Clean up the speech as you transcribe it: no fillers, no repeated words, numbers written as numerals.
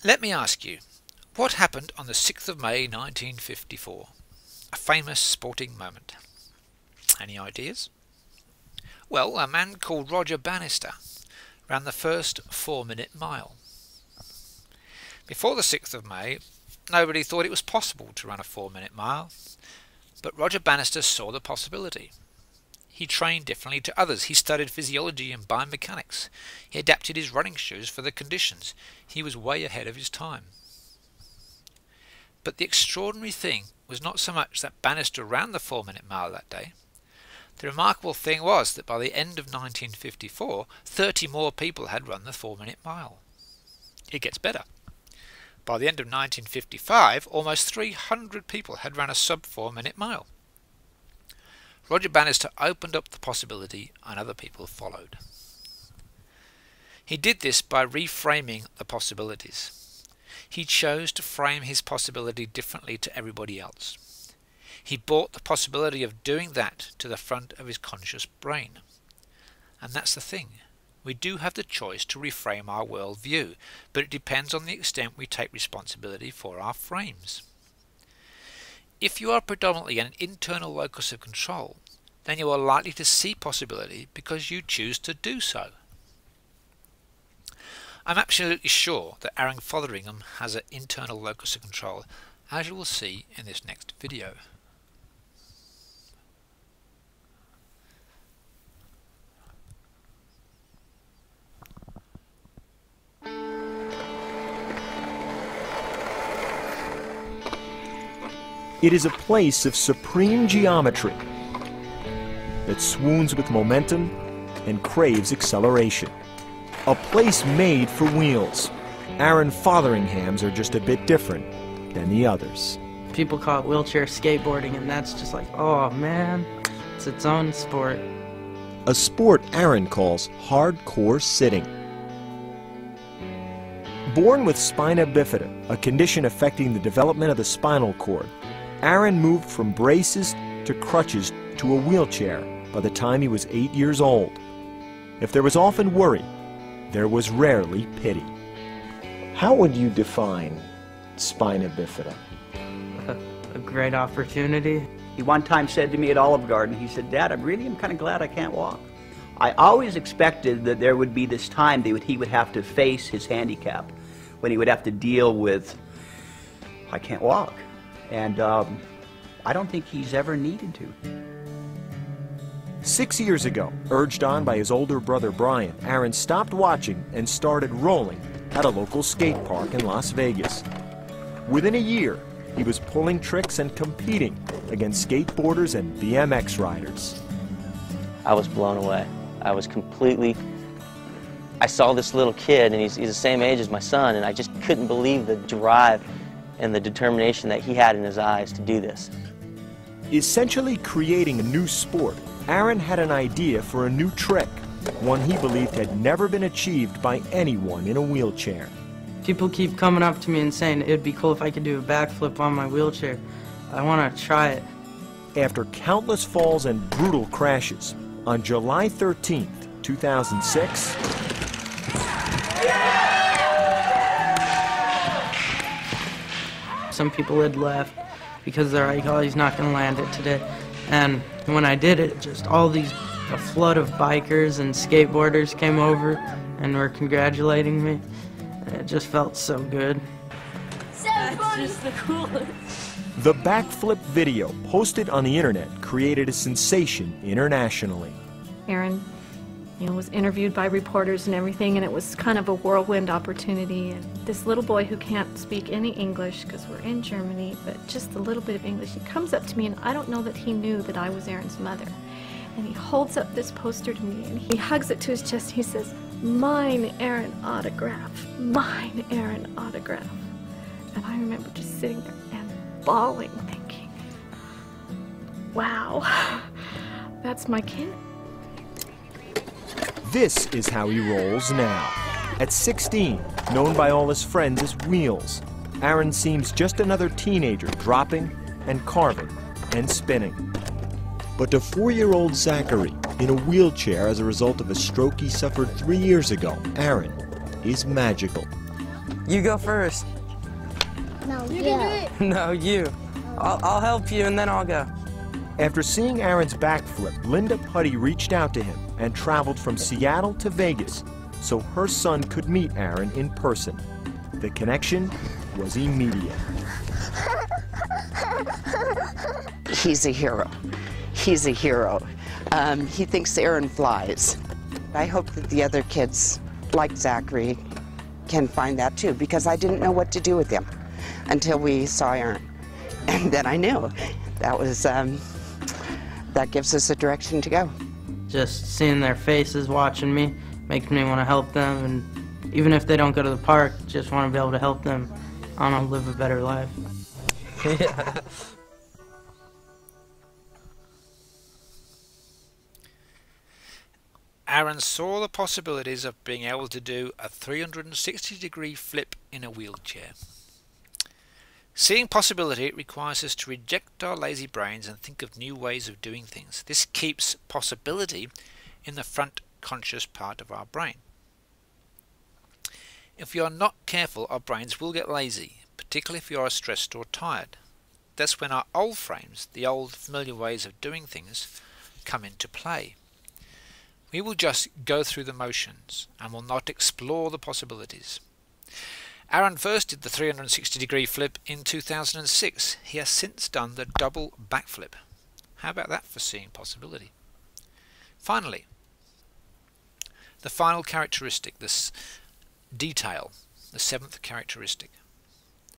Let me ask you, what happened on the 6th of May 1954? A famous sporting moment. Any ideas? Well, a man called Roger Bannister ran the first 4-minute mile. Before the 6th of May, nobody thought it was possible to run a 4-minute mile, but Roger Bannister saw the possibility. He trained differently to others. He studied physiology and biomechanics. He adapted his running shoes for the conditions. He was way ahead of his time. But the extraordinary thing was not so much that Bannister ran the 4-minute mile that day. The remarkable thing was that by the end of 1954, 30 more people had run the 4-minute mile. It gets better. By the end of 1955, almost 300 people had run a sub-4-minute mile. Roger Bannister opened up the possibility and other people followed. He did this by reframing the possibilities. He chose to frame his possibility differently to everybody else. He brought the possibility of doing that to the front of his conscious brain. And that's the thing. We do have the choice to reframe our worldview, but it depends on the extent we take responsibility for our frames. If you are predominantly an internal locus of control, then you are likely to see possibility because you choose to do so. I'm absolutely sure that Aaron Fotheringham has an internal locus of control, as you will see in this next video. It is a place of supreme geometry that swoons with momentum and craves acceleration. A place made for wheels. Aaron Fotheringham's are just a bit different than the others. People call it wheelchair skateboarding, and that's just like, oh man, it's its own sport. A sport Aaron calls hardcore sitting. Born with spina bifida, a condition affecting the development of the spinal cord, Aaron moved from braces to crutches to a wheelchair by the time he was 8 years old. If there was often worry, there was rarely pity. How would you define spina bifida? A great opportunity. He one time said to me at Olive Garden, he said, "Dad, I really am kind of glad I can't walk." I always expected that there would be this time that he would have to face his handicap, when he would have to deal with, I can't walk. And I don't think he's ever needed to. 6 years ago, urged on by his older brother Brian, Aaron stopped watching and started rolling at a local skate park in Las Vegas. Within a year, he was pulling tricks and competing against skateboarders and BMX riders. I was blown away. I was completely... I saw this little kid, and he's the same age as my son, and I just couldn't believe the drive and the determination that he had in his eyes to do this. Essentially creating a new sport, Aaron had an idea for a new trick, one he believed had never been achieved by anyone in a wheelchair. People keep coming up to me and saying it'd be cool if I could do a backflip on my wheelchair. I want to try it. After countless falls and brutal crashes, on July 13th, 2006, some people had left because they're like, oh, he's not going to land it today. And when I did it, just a flood of bikers and skateboarders came over and were congratulating me. And it just felt so good. That's just the coolest. the backflip video posted on the internet created a sensation internationally. Aaron, was interviewed by reporters and everything, and it was kind of a whirlwind opportunity. And this little boy who can't speak any English, because we're in Germany, but just a little bit of English, he comes up to me, and I don't know that he knew that I was Aaron's mother. And he holds up this poster to me, and he hugs it to his chest, and he says, "Mine Aaron autograph, mine Aaron autograph." And I remember just sitting there and bawling, thinking, wow, that's my kid. This is how he rolls now. At 16, known by all his friends as Wheels, Aaron seems just another teenager dropping and carving and spinning. But to 4-year-old Zachary, in a wheelchair as a result of a stroke he suffered 3 years ago, Aaron is magical. You go first. No, you can do it. No, you. I'll help you and then I'll go. After seeing Aaron's backflip, Linda Putty reached out to him and traveled from Seattle to Vegas so her son could meet Aaron in person. The connection was immediate. He's a hero. He's a hero. He thinks Aaron flies. I hope that the other kids, like Zachary, can find that too, because I didn't know what to do with him until we saw Aaron. And then I knew. That was, that gives us a direction to go. Just seeing their faces watching me makes me want to help them, and even if they don't go to the park, just want to be able to help them, I don't know, live a better life. Yeah. Aaron saw the possibilities of being able to do a 360-degree flip in a wheelchair. Seeing possibility requires us to reject our lazy brains and think of new ways of doing things. This keeps possibility in the front conscious part of our brain. If we are not careful, our brains will get lazy, particularly if you are stressed or tired. That's when our old frames, the old familiar ways of doing things, come into play. We will just go through the motions and will not explore the possibilities. Aaron first did the 360-degree flip in 2006. He has since done the double backflip. How about that for seeing possibility? Finally, the final characteristic, this detail, the seventh characteristic.